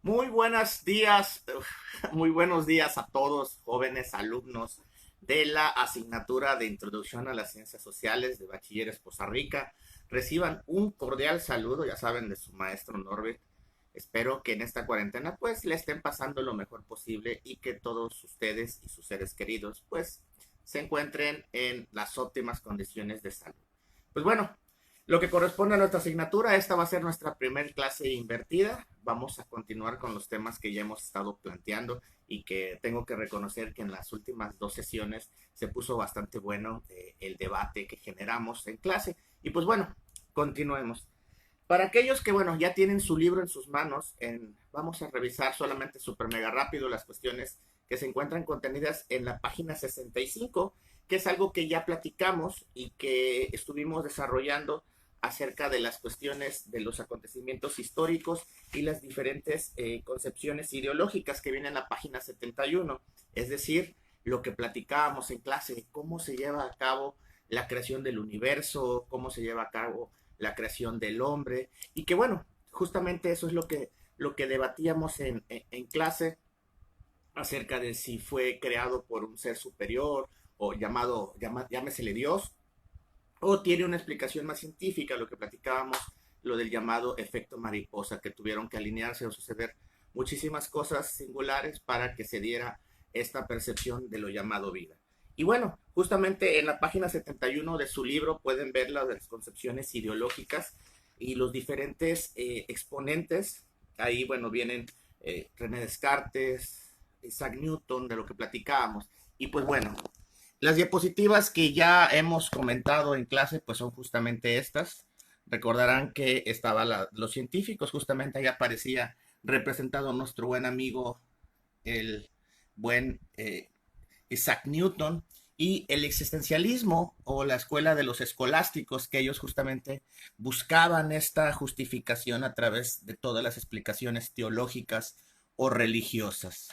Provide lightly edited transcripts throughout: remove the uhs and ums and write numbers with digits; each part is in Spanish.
Muy buenos días, muy buenos días a todos, jóvenes alumnos de la asignatura de Introducción a las Ciencias Sociales de Bachilleres Poza Rica. Reciban un cordial saludo, ya saben, de su maestro Norbert. Espero que en esta cuarentena pues le estén pasando lo mejor posible y que todos ustedes y sus seres queridos pues se encuentren en las óptimas condiciones de salud. Pues bueno, lo que corresponde a nuestra asignatura, esta va a ser nuestra primer clase invertida. Vamos a continuar con los temas que ya hemos estado planteando y que tengo que reconocer que en las últimas dos sesiones se puso bastante bueno el debate que generamos en clase. Y pues bueno, continuemos. Para aquellos que, bueno, ya tienen su libro en sus manos, vamos a revisar solamente súper mega rápido las cuestiones que se encuentran contenidas en la página 65, que es algo que ya platicamos y que estuvimos desarrollando acerca de las cuestiones de los acontecimientos históricos y las diferentes concepciones ideológicas que vienen en la página 71. Es decir, lo que platicábamos en clase, cómo se lleva a cabo la creación del universo, cómo se lleva a cabo la creación del hombre, y que bueno, justamente eso es lo que debatíamos en clase acerca de si fue creado por un ser superior o llámesele Dios, o tiene una explicación más científica, lo que platicábamos, lo del llamado efecto mariposa, que tuvieron que alinearse o suceder muchísimas cosas singulares para que se diera esta percepción de lo llamado vida. Y bueno, justamente en la página 71 de su libro pueden ver las concepciones ideológicas y los diferentes exponentes. Ahí, bueno, vienen René Descartes, Isaac Newton, de lo que platicábamos. Y pues bueno, las diapositivas que ya hemos comentado en clase, pues son justamente estas. Recordarán que estaban los científicos, justamente ahí aparecía representado nuestro buen amigo, el buen Isaac Newton, y el existencialismo o la escuela de los escolásticos, que ellos justamente buscaban esta justificación a través de todas las explicaciones teológicas o religiosas.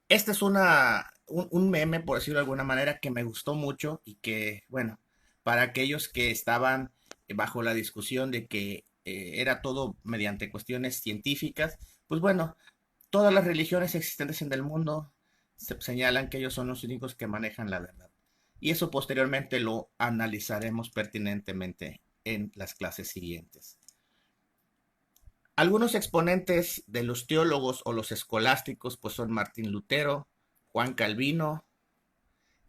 Este es un meme, por decirlo de alguna manera, que me gustó mucho y que, bueno, para aquellos que estaban bajo la discusión de que era todo mediante cuestiones científicas, pues bueno, todas las religiones existentes en el mundo señalan que ellos son los únicos que manejan la verdad. Y eso posteriormente lo analizaremos pertinentemente en las clases siguientes. Algunos exponentes de los teólogos o los escolásticos pues son Martín Lutero, Juan Calvino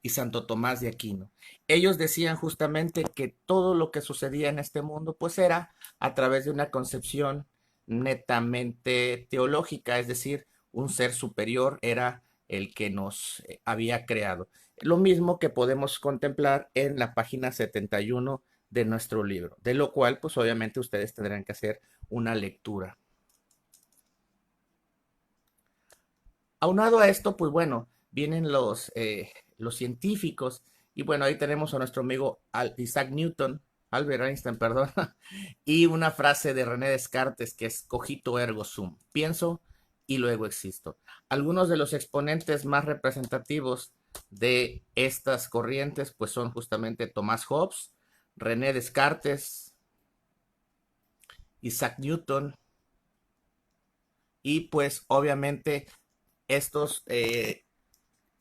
y Santo Tomás de Aquino. Ellos decían justamente que todo lo que sucedía en este mundo pues era a través de una concepción netamente teológica, es decir, un ser superior era el que nos había creado. Lo mismo que podemos contemplar en la página 71 de nuestro libro, de lo cual pues obviamente ustedes tendrán que hacer una lectura. Aunado a esto, pues bueno, vienen los científicos y bueno, ahí tenemos a nuestro amigo Isaac Newton, Albert Einstein, perdón, y una frase de René Descartes que es cogito ergo sum, pienso y luego existo. Algunos de los exponentes más representativos de estas corrientes pues son justamente Thomas Hobbes, René Descartes, Isaac Newton y pues obviamente estos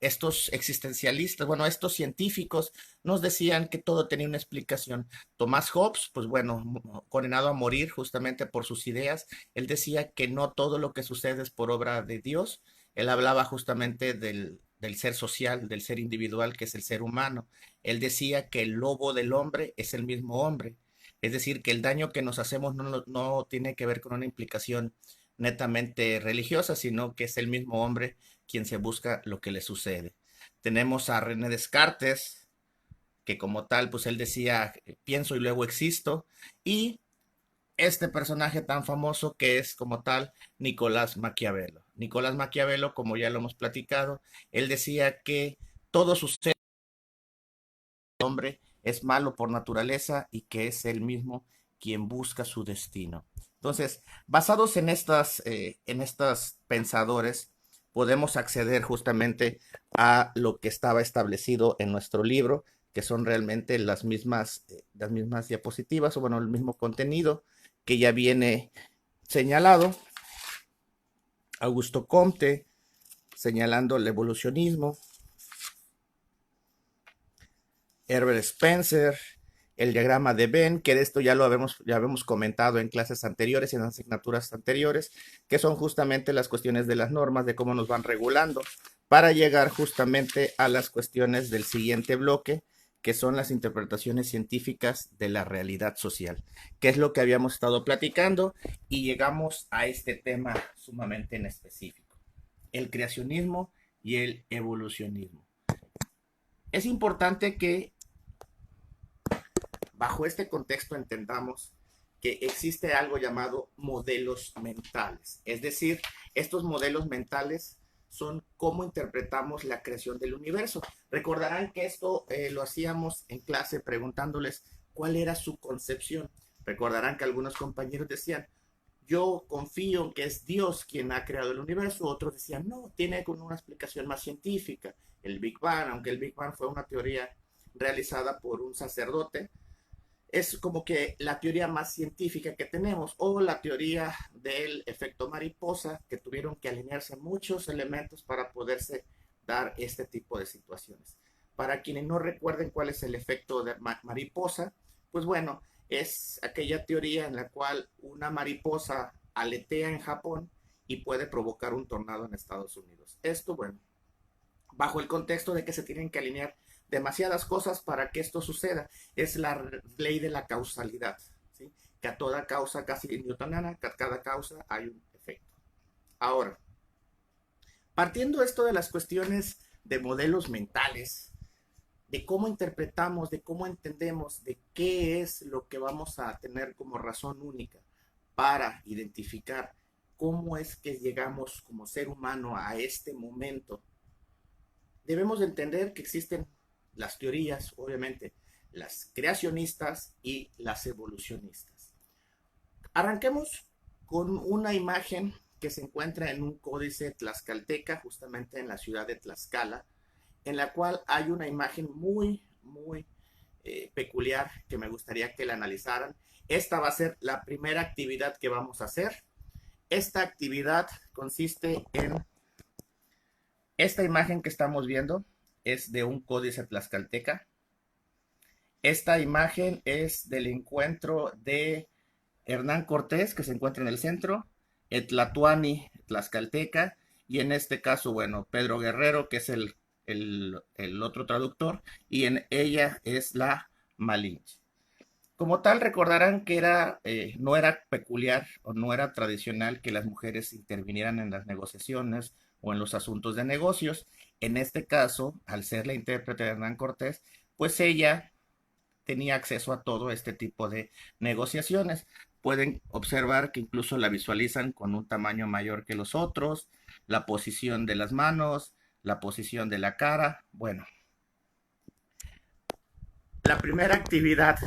estos existencialistas, bueno, estos científicos nos decían que todo tenía una explicación. Tomás Hobbes, pues bueno, condenado a morir justamente por sus ideas, él decía que no todo lo que sucede es por obra de Dios. Él hablaba justamente del ser social, del ser individual, que es el ser humano. Él decía que el lobo del hombre es el mismo hombre. Es decir, que el daño que nos hacemos no tiene que ver con una implicación netamente religiosa, sino que es el mismo hombre quien se busca lo que le sucede. Tenemos a René Descartes, que como tal, pues él decía, pienso y luego existo, y este personaje tan famoso que es como tal Nicolás Maquiavelo. Nicolás Maquiavelo, como ya lo hemos platicado, él decía que todo sucede hombre es malo por naturaleza y que es él mismo quien busca su destino. Entonces, basados en estas pensadores, podemos acceder justamente a lo que estaba establecido en nuestro libro, que son realmente las mismas diapositivas, o bueno, el mismo contenido que ya viene señalado. Augusto Comte, señalando el evolucionismo, Herbert Spencer, el diagrama de Venn, que de esto ya habíamos comentado en clases anteriores y en asignaturas anteriores, que son justamente las cuestiones de las normas, de cómo nos van regulando, para llegar justamente a las cuestiones del siguiente bloque, que son las interpretaciones científicas de la realidad social, que es lo que habíamos estado platicando y llegamos a este tema sumamente en específico, el creacionismo y el evolucionismo. Es importante que bajo este contexto entendamos que existe algo llamado modelos mentales. Es decir, estos modelos mentales son cómo interpretamos la creación del universo. Recordarán que esto lo hacíamos en clase preguntándoles cuál era su concepción. Recordarán que algunos compañeros decían, yo confío en que es Dios quien ha creado el universo. Otros decían, no, tiene con una explicación más científica. El Big Bang, aunque el Big Bang fue una teoría realizada por un sacerdote, es como que la teoría más científica que tenemos, o la teoría del efecto mariposa, que tuvieron que alinearse muchos elementos para poderse dar este tipo de situaciones. Para quienes no recuerden cuál es el efecto de mariposa, pues bueno, es aquella teoría en la cual una mariposa aletea en Japón y puede provocar un tornado en Estados Unidos. Esto, bueno, bajo el contexto de que se tienen que alinear demasiadas cosas para que esto suceda. Es la ley de la causalidad, ¿sí? Que a toda causa casi newtoniana, que a cada causa hay un efecto. Ahora, partiendo esto de las cuestiones de modelos mentales, de cómo interpretamos, de cómo entendemos, de qué es lo que vamos a tener como razón única para identificar cómo es que llegamos como ser humano a este momento, debemos de entender que existen las teorías, obviamente, las creacionistas y las evolucionistas. Arranquemos con una imagen que se encuentra en un códice tlaxcalteca, justamente en la ciudad de Tlaxcala, en la cual hay una imagen muy peculiar que me gustaría que la analizaran. Esta va a ser la primera actividad que vamos a hacer. Esta actividad consiste en esta imagen que estamos viendo es de un códice tlaxcalteca. Esta imagen es del encuentro de Hernán Cortés, que se encuentra en el centro, Tlatuani tlaxcalteca, y en este caso, bueno, Pedro Guerrero, que es el otro traductor, y en ella es la Malinche. Como tal, recordarán que no era peculiar o no era tradicional que las mujeres intervinieran en las negociaciones o en los asuntos de negocios. En este caso, al ser la intérprete de Hernán Cortés, pues ella tenía acceso a todo este tipo de negociaciones. Pueden observar que incluso la visualizan con un tamaño mayor que los otros, la posición de las manos, la posición de la cara. Bueno, la primera actividad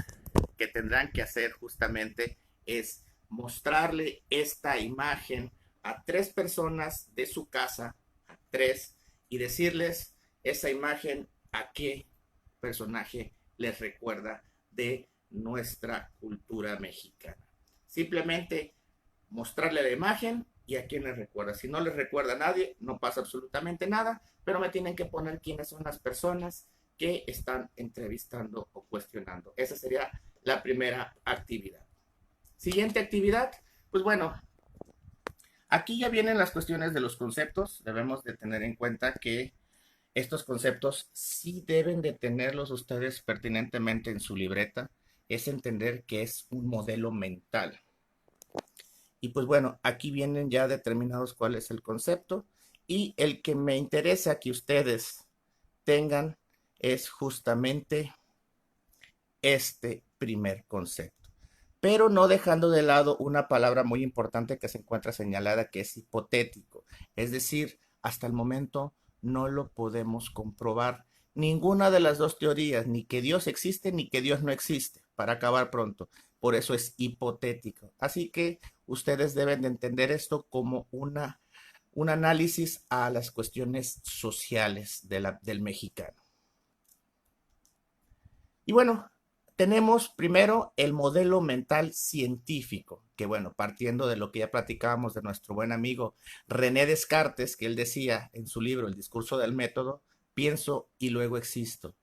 que tendrán que hacer justamente es mostrarle esta imagen a 3 personas de su casa, a 3, y decirles esa imagen a qué personaje les recuerda de nuestra cultura mexicana. Simplemente mostrarle la imagen y a quién les recuerda. Si no les recuerda a nadie, no pasa absolutamente nada, pero me tienen que poner quiénes son las personas que están entrevistando o cuestionando. Esa sería la primera actividad. Siguiente actividad, pues bueno, aquí ya vienen las cuestiones de los conceptos. Debemos de tener en cuenta que estos conceptos sí deben de tenerlos ustedes pertinentemente en su libreta. Es entender que es un modelo mental. Y pues bueno, aquí vienen ya determinados cuál es el concepto. Y el que me interesa que ustedes tengan es justamente este primer concepto. Pero no dejando de lado una palabra muy importante que se encuentra señalada, que es hipotético. Es decir, hasta el momento no lo podemos comprobar. Ninguna de las dos teorías, ni que Dios existe ni que Dios no existe, para acabar pronto. Por eso es hipotético. Así que ustedes deben de entender esto como un análisis a las cuestiones sociales del mexicano. Y bueno, tenemos primero el modelo mental científico, que bueno, partiendo de lo que ya platicábamos de nuestro buen amigo René Descartes, que él decía en su libro El discurso del método, pienso y luego existo.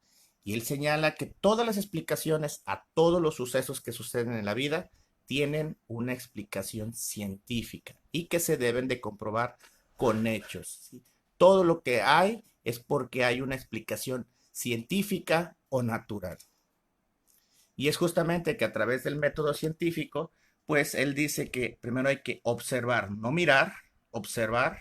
Y él señala que todas las explicaciones a todos los sucesos que suceden en la vida tienen una explicación científica y que se deben de comprobar con hechos. ¿Sí? Todo lo que hay es porque hay una explicación científica o natural. Y es justamente que a través del método científico, pues él dice que primero hay que observar, no mirar, observar,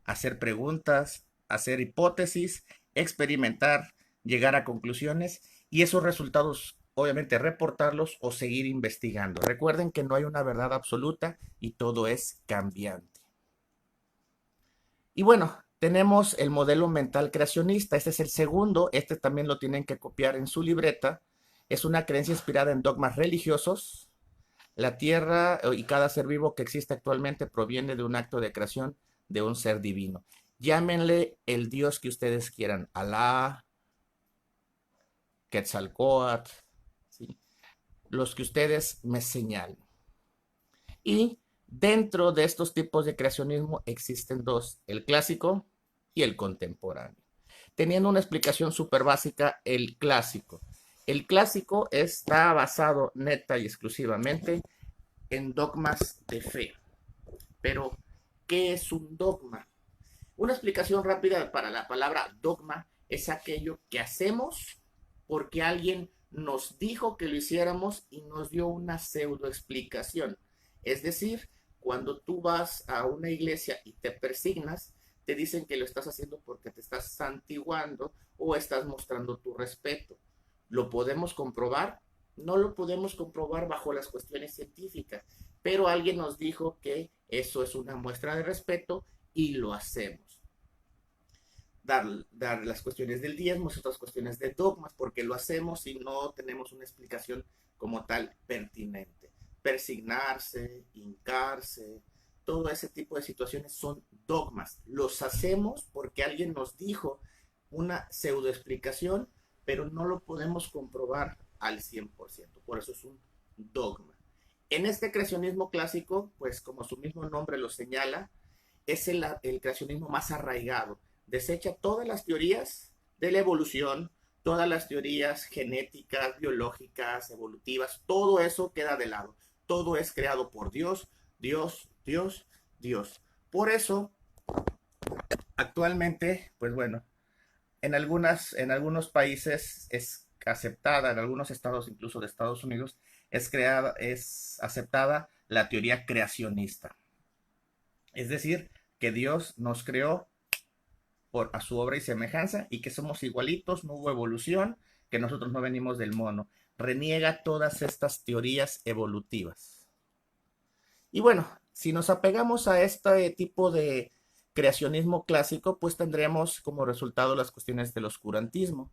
hacer preguntas, hacer hipótesis, experimentar, llegar a conclusiones y esos resultados obviamente reportarlos o seguir investigando. Recuerden que no hay una verdad absoluta y todo es cambiante. Y bueno, tenemos el modelo mental creacionista. Este es el segundo. Este también lo tienen que copiar en su libreta. Es una creencia inspirada en dogmas religiosos. La tierra y cada ser vivo que existe actualmente proviene de un acto de creación de un ser divino. Llámenle el Dios que ustedes quieran. Alá, Quetzalcóatl, ¿sí? Los que ustedes me señalen. Y dentro de estos tipos de creacionismo existen dos, el clásico y el contemporáneo. Teniendo una explicación súper básica, el clásico. El clásico está basado neta y exclusivamente en dogmas de fe. Pero, ¿qué es un dogma? Una explicación rápida para la palabra dogma es aquello que hacemos porque alguien nos dijo que lo hiciéramos y nos dio una pseudo explicación. Es decir, cuando tú vas a una iglesia y te persignas, te dicen que lo estás haciendo porque te estás santiguando o estás mostrando tu respeto. ¿Lo podemos comprobar? No lo podemos comprobar bajo las cuestiones científicas, pero alguien nos dijo que eso es una muestra de respeto y lo hacemos. Dar las cuestiones del diezmo, otras cuestiones de dogmas, porque lo hacemos y no tenemos una explicación como tal pertinente. Persignarse, hincarse, todo ese tipo de situaciones son dogmas. Los hacemos porque alguien nos dijo una pseudo explicación, pero no lo podemos comprobar al 100%. Por eso es un dogma. En este creacionismo clásico, pues como su mismo nombre lo señala, es el creacionismo más arraigado. Desecha todas las teorías de la evolución, todas las teorías genéticas, biológicas, evolutivas, todo eso queda de lado. Todo es creado por Dios, Dios, Dios, Dios. Por eso, actualmente, pues bueno, en algunos países es aceptada, en algunos estados, incluso de Estados Unidos, es aceptada la teoría creacionista. Es decir, que Dios nos creó a su obra y semejanza y que somos igualitos, no hubo evolución, que nosotros no venimos del mono. Reniega todas estas teorías evolutivas. Y bueno, si nos apegamos a este tipo de creacionismo clásico, pues tendremos como resultado las cuestiones del oscurantismo,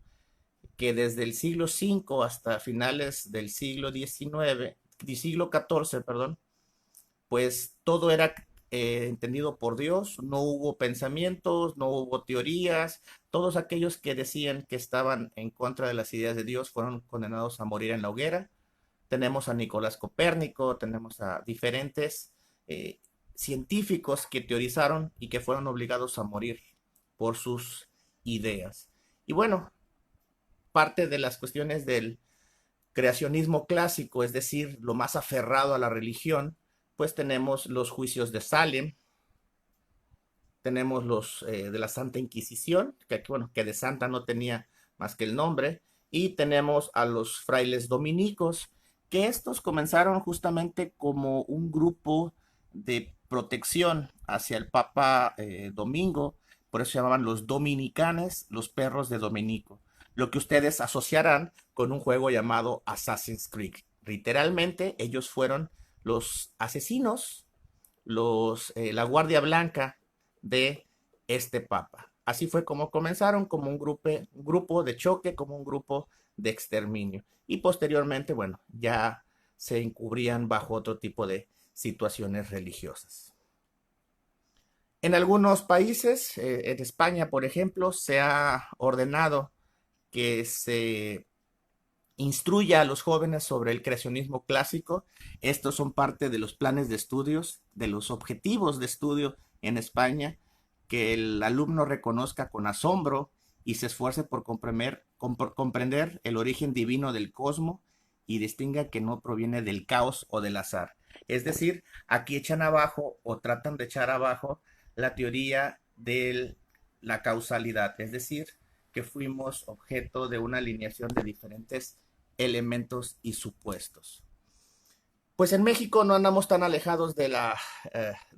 que desde el siglo V hasta finales del siglo XIV, perdón, pues todo era entendido por Dios, no hubo pensamientos, no hubo teorías, todos aquellos que decían que estaban en contra de las ideas de Dios fueron condenados a morir en la hoguera. Tenemos a Nicolás Copérnico, tenemos a diferentes científicos que teorizaron y que fueron obligados a morir por sus ideas. Y bueno, parte de las cuestiones del creacionismo clásico, es decir, lo más aferrado a la religión, pues tenemos los juicios de Salem, tenemos los de la Santa Inquisición, que bueno, que de santa no tenía más que el nombre, y tenemos a los frailes dominicos, que estos comenzaron justamente como un grupo de protección hacia el Papa Domingo, por eso se llamaban los dominicanes, los perros de Dominico, lo que ustedes asociarán con un juego llamado Assassin's Creed. Literalmente ellos fueron los asesinos, la Guardia Blanca de este Papa. Así fue como comenzaron, como un grupo de choque, como un grupo de exterminio. Y posteriormente, bueno, ya se encubrían bajo otro tipo de situaciones religiosas. En algunos países, en España, por ejemplo, se ha ordenado que se instruya a los jóvenes sobre el creacionismo clásico. Estos son parte de los planes de estudios, de los objetivos de estudio en España, que el alumno reconozca con asombro y se esfuerce por comprender el origen divino del cosmos y distinga que no proviene del caos o del azar. Es decir, aquí echan abajo o tratan de echar abajo la teoría de la causalidad, es decir, que fuimos objeto de una alineación de diferentes elementos y supuestos. Pues en México no andamos tan alejados de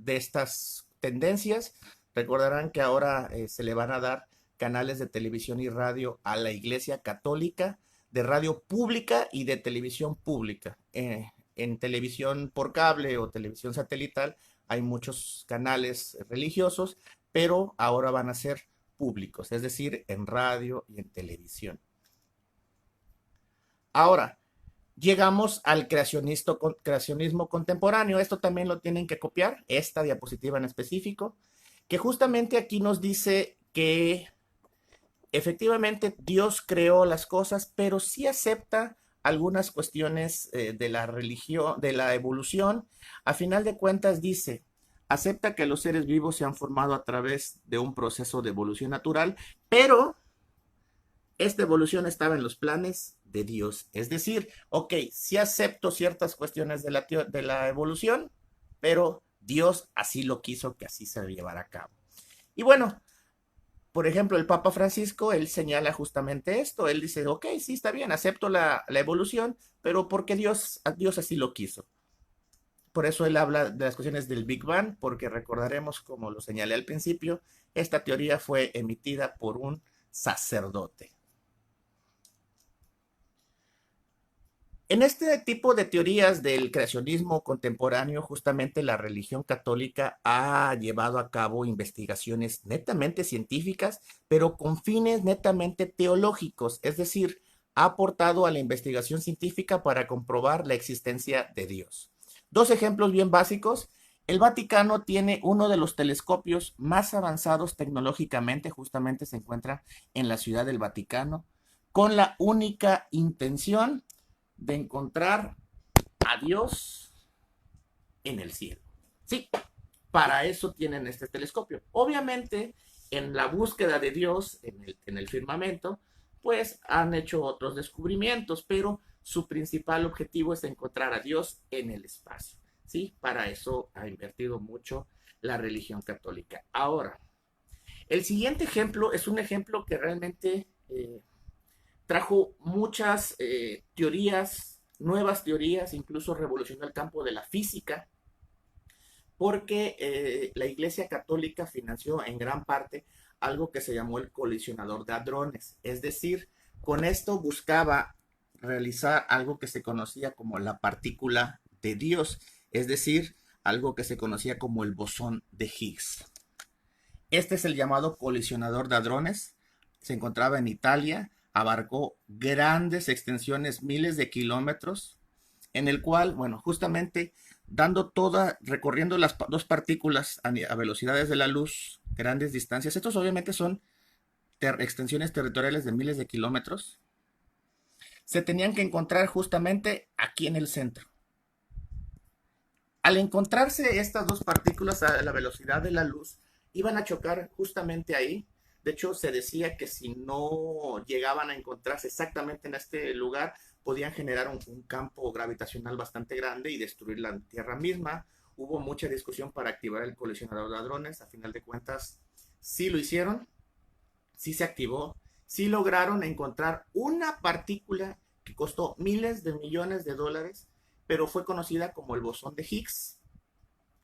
estas tendencias. Recordarán que ahora se le van a dar canales de televisión y radio a la Iglesia Católica, de radio pública y de televisión pública. En televisión por cable o televisión satelital hay muchos canales religiosos, pero ahora van a ser públicos, es decir, en radio y en televisión. Ahora, llegamos al creacionismo contemporáneo. Esto también lo tienen que copiar, esta diapositiva en específico, que justamente aquí nos dice que efectivamente Dios creó las cosas, pero sí acepta algunas cuestiones de la religión, de la evolución. A final de cuentas dice, acepta que los seres vivos se han formado a través de un proceso de evolución natural, pero esta evolución estaba en los planes de Dios. Es decir, ok, sí acepto ciertas cuestiones de la evolución, pero Dios así lo quiso que así se llevara a cabo. Y bueno, por ejemplo, el Papa Francisco, él señala justamente esto. Él dice, ok, sí, está bien, acepto la evolución, pero porque Dios así lo quiso. Por eso él habla de las cuestiones del Big Bang, porque recordaremos, como lo señalé al principio, esta teoría fue emitida por un sacerdote. En este tipo de teorías del creacionismo contemporáneo, justamente la religión católica ha llevado a cabo investigaciones netamente científicas, pero con fines netamente teológicos, es decir, ha aportado a la investigación científica para comprobar la existencia de Dios. Dos ejemplos bien básicos. El Vaticano tiene uno de los telescopios más avanzados tecnológicamente, justamente se encuentra en la Ciudad del Vaticano, con la única intención de encontrar a Dios en el cielo. Sí, para eso tienen este telescopio. Obviamente, en la búsqueda de Dios en el firmamento, pues han hecho otros descubrimientos, pero su principal objetivo es encontrar a Dios en el espacio. Sí, para eso ha invertido mucho la religión católica. Ahora, el siguiente ejemplo es un ejemplo que realmente trajo muchas teorías, nuevas teorías, incluso revolucionó el campo de la física, porque la Iglesia Católica financió en gran parte algo que se llamó el colisionador de hadrones. Es decir, con esto buscaba realizar algo que se conocía como la partícula de Dios, es decir, algo que se conocía como el bosón de Higgs. Este es el llamado colisionador de hadrones. Se encontraba en Italia, abarcó grandes extensiones, miles de kilómetros, en el cual, bueno, justamente recorriendo las dos partículas a velocidades de la luz, grandes distancias. Estos obviamente son extensiones territoriales de miles de kilómetros. Se tenían que encontrar justamente aquí en el centro. Al encontrarse estas dos partículas a la velocidad de la luz, iban a chocar justamente ahí. De hecho, se decía que si no llegaban a encontrarse exactamente en este lugar, podían generar un campo gravitacional bastante grande y destruir la Tierra misma. Hubo mucha discusión para activar el colisionador de hadrones. A final de cuentas, sí lo hicieron, sí se activó, sí lograron encontrar una partícula que costó miles de millones de dólares, pero fue conocida como el bosón de Higgs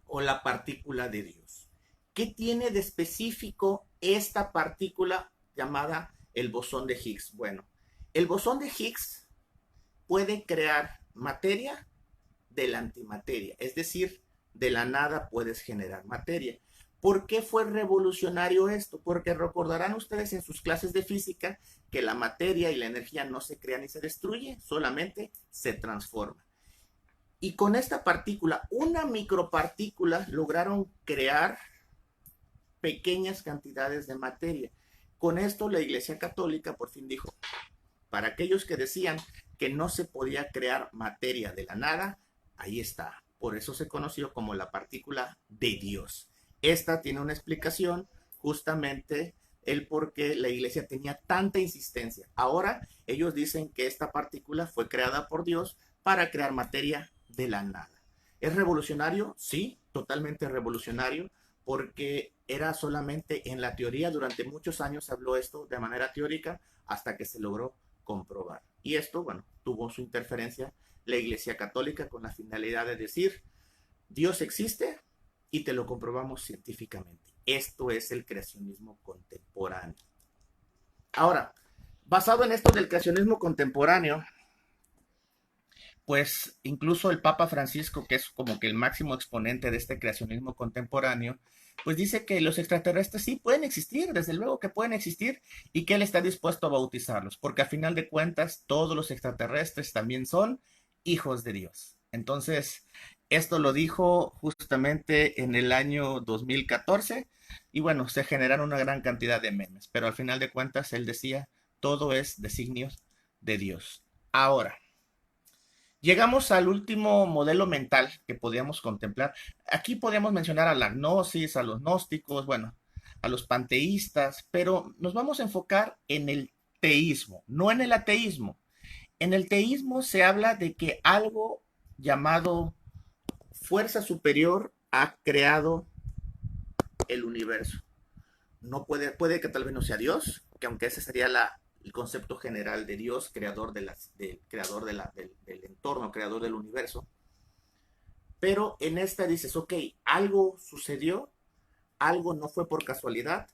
o la partícula de Dios. ¿Qué tiene de específico esta partícula llamada el bosón de Higgs? Bueno, el bosón de Higgs puede crear materia de la antimateria, es decir, de la nada puedes generar materia. ¿Por qué fue revolucionario esto? Porque recordarán ustedes en sus clases de física que la materia y la energía no se crean ni se destruyen, solamente se transforman. Y con esta partícula, una micropartícula, lograron crear pequeñas cantidades de materia. Con esto la Iglesia Católica por fin dijo, para aquellos que decían que no se podía crear materia de la nada, ahí está. Por eso se conoció como la partícula de Dios. Esta tiene una explicación, justamente el por qué la iglesia tenía tanta insistencia. Ahora ellos dicen que esta partícula fue creada por Dios para crear materia de la nada. ¿Es revolucionario? Sí, totalmente revolucionario, porque era solamente en la teoría. Durante muchos años se habló esto de manera teórica hasta que se logró comprobar. Y esto, bueno, tuvo su interferencia la Iglesia Católica con la finalidad de decir, Dios existe y te lo comprobamos científicamente. Esto es el creacionismo contemporáneo. Ahora, basado en esto del creacionismo contemporáneo, pues incluso el Papa Francisco, que es como que el máximo exponente de este creacionismo contemporáneo, pues dice que los extraterrestres sí pueden existir, desde luego que pueden existir, y que él está dispuesto a bautizarlos, porque a final de cuentas todos los extraterrestres también son hijos de Dios. Entonces, esto lo dijo justamente en el año 2014, y bueno, se generaron una gran cantidad de memes, pero al final de cuentas él decía, todo es designios de Dios. Ahora, llegamos al último modelo mental que podíamos contemplar. Aquí podríamos mencionar a la gnosis, a los gnósticos, bueno, a los panteístas, pero nos vamos a enfocar en el teísmo, no en el ateísmo. En el teísmo se habla de que algo llamado fuerza superior ha creado el universo. No puede que tal vez no sea Dios, que aunque ese sería el concepto general de Dios, creador, creador del entorno, creador del universo. Pero en esta dices, ok, algo sucedió, algo no fue por casualidad,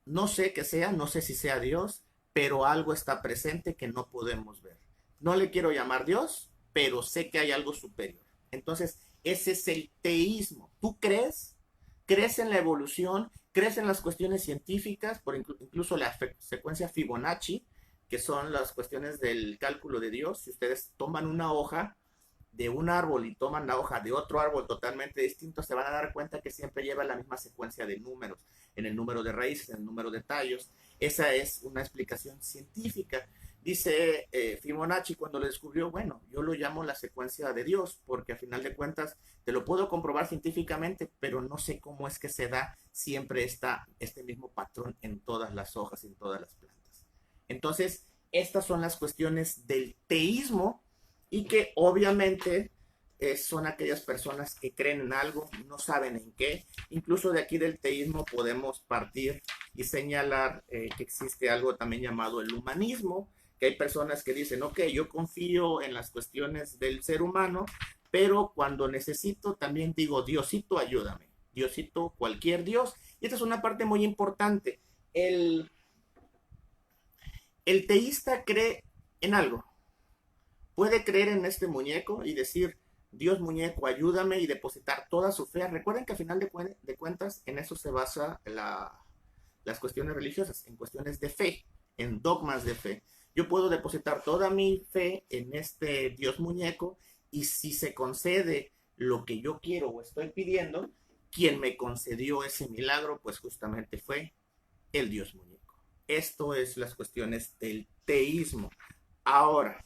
no sé qué sea, no sé si sea Dios, pero algo está presente que no podemos ver. No le quiero llamar Dios, pero sé que hay algo superior. Entonces, ese es el teísmo. ¿Tú crees? ¿Crees en la evolución? ¿Crees en las cuestiones científicas? Por incluso la secuencia Fibonacci, que son las cuestiones del cálculo de Dios. Si ustedes toman una hoja de un árbol y toman la hoja de otro árbol totalmente distinto, se van a dar cuenta que siempre lleva la misma secuencia de números, en el número de raíces, en el número de tallos. Esa es una explicación científica. Dice Fibonacci cuando lo descubrió, bueno, yo lo llamo la secuencia de Dios, porque a final de cuentas te lo puedo comprobar científicamente, pero no sé cómo es que se da siempre este mismo patrón en todas las hojas, en todas las plantas. Entonces, estas son las cuestiones del teísmo, y que obviamente son aquellas personas que creen en algo, no saben en qué. Incluso de aquí del teísmo podemos partir y señalar que existe algo también llamado el humanismo, que hay personas que dicen, ok, yo confío en las cuestiones del ser humano, pero cuando necesito también digo, Diosito, ayúdame. Diosito, cualquier Dios. Y esta es una parte muy importante. El teísta cree en algo. Puede creer en este muñeco y decir, Dios muñeco, ayúdame, y depositar toda su fe. Recuerden que al final de cuentas en eso se basa las cuestiones religiosas, en cuestiones de fe, en dogmas de fe. Yo puedo depositar toda mi fe en este Dios muñeco, y si se concede lo que yo quiero o estoy pidiendo, quien me concedió ese milagro, pues justamente fue el Dios muñeco. Esto es las cuestiones del teísmo. Ahora,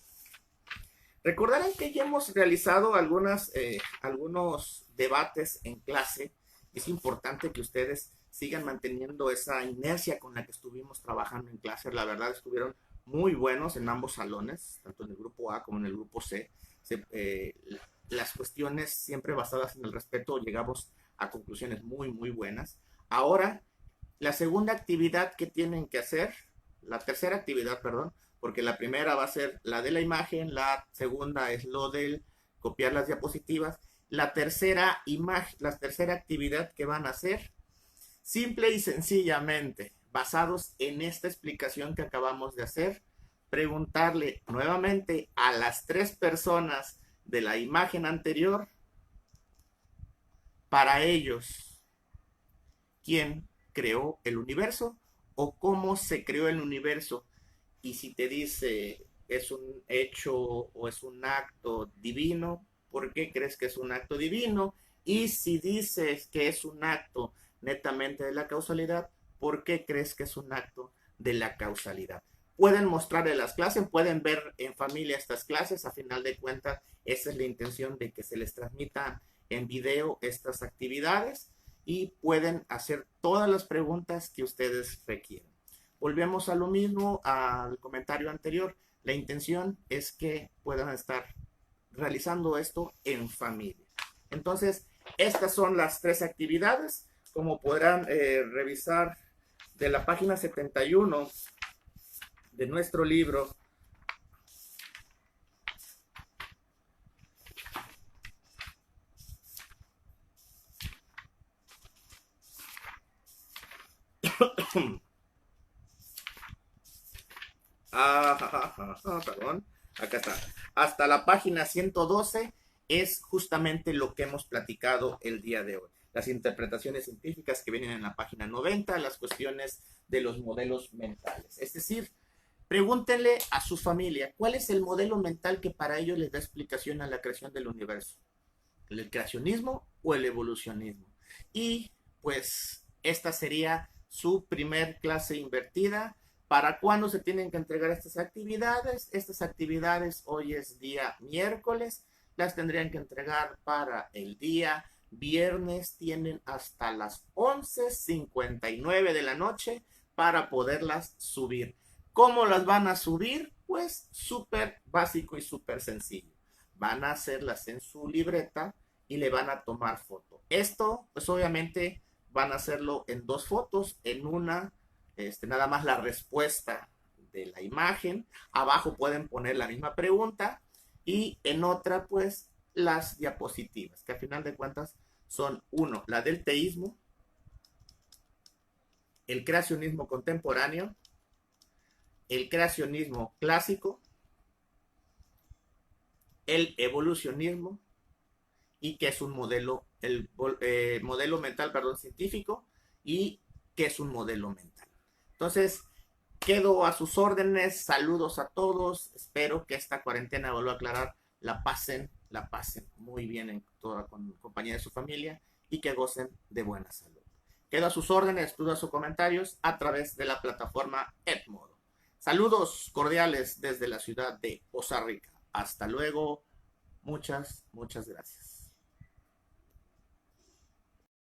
recordarán que ya hemos realizado algunos debates en clase. Es importante que ustedes sigan manteniendo esa inercia con la que estuvimos trabajando en clase. La verdad, estuvieron muy buenos en ambos salones, tanto en el grupo A como en el grupo C. Las cuestiones siempre basadas en el respeto, llegamos a conclusiones muy, muy buenas. Ahora, la segunda actividad que tienen que hacer, la tercera actividad, perdón, porque la primera va a ser la de la imagen, la segunda es lo del copiar las diapositivas, la tercera actividad que van a hacer, simple y sencillamente, basados en esta explicación que acabamos de hacer, preguntarle nuevamente a las tres personas de la imagen anterior, para ellos, ¿quién creó el universo o cómo se creó el universo? Y si te dice es un hecho o es un acto divino, ¿por qué crees que es un acto divino? Y si dices que es un acto netamente de la causalidad, ¿por qué crees que es un acto de la causalidad? pueden mostrarle las clases, pueden ver en familia estas clases. A final de cuentas, esa es la intención, de que se les transmitan en video estas actividades y pueden hacer todas las preguntas que ustedes requieran. Volvemos a lo mismo, al comentario anterior. La intención es que puedan estar realizando esto en familia. Entonces, estas son las 3 actividades. Como podrán revisar de la página 71 de nuestro libro, perdón, acá está, hasta la página 112 es justamente lo que hemos platicado el día de hoy. Las interpretaciones científicas que vienen en la página 90, las cuestiones de los modelos mentales. Es decir, pregúntenle a su familia, ¿cuál es el modelo mental que para ellos les da explicación a la creación del universo? ¿El creacionismo o el evolucionismo? Y pues esta sería su primer clase invertida. ¿Para cuándo se tienen que entregar estas actividades? Estas actividades hoy es día miércoles, las tendrían que entregar para el día viernes. Tienen hasta las 11:59 de la noche para poderlas subir. ¿Cómo las van a subir? Pues súper básico y súper sencillo. Van a hacerlas en su libreta y le van a tomar foto. Esto, pues obviamente van a hacerlo en 2 fotos. En una, nada más la respuesta de la imagen. Abajo pueden poner la misma pregunta. Y en otra, pues, las diapositivas, que al final de cuentas son, uno, la del teísmo, el creacionismo contemporáneo, el creacionismo clásico, el evolucionismo, y que es un modelo, el modelo mental, perdón, científico, y que es un modelo mental. Entonces, quedo a sus órdenes. Saludos a todos. Espero que esta cuarentena, vuelvo a aclarar, la pasen muy bien en toda compañía de su familia y que gocen de buena salud. Quedo a sus órdenes, dudas o comentarios a través de la plataforma Edmodo. Saludos cordiales desde la ciudad de Poza Rica. Hasta luego. Muchas gracias.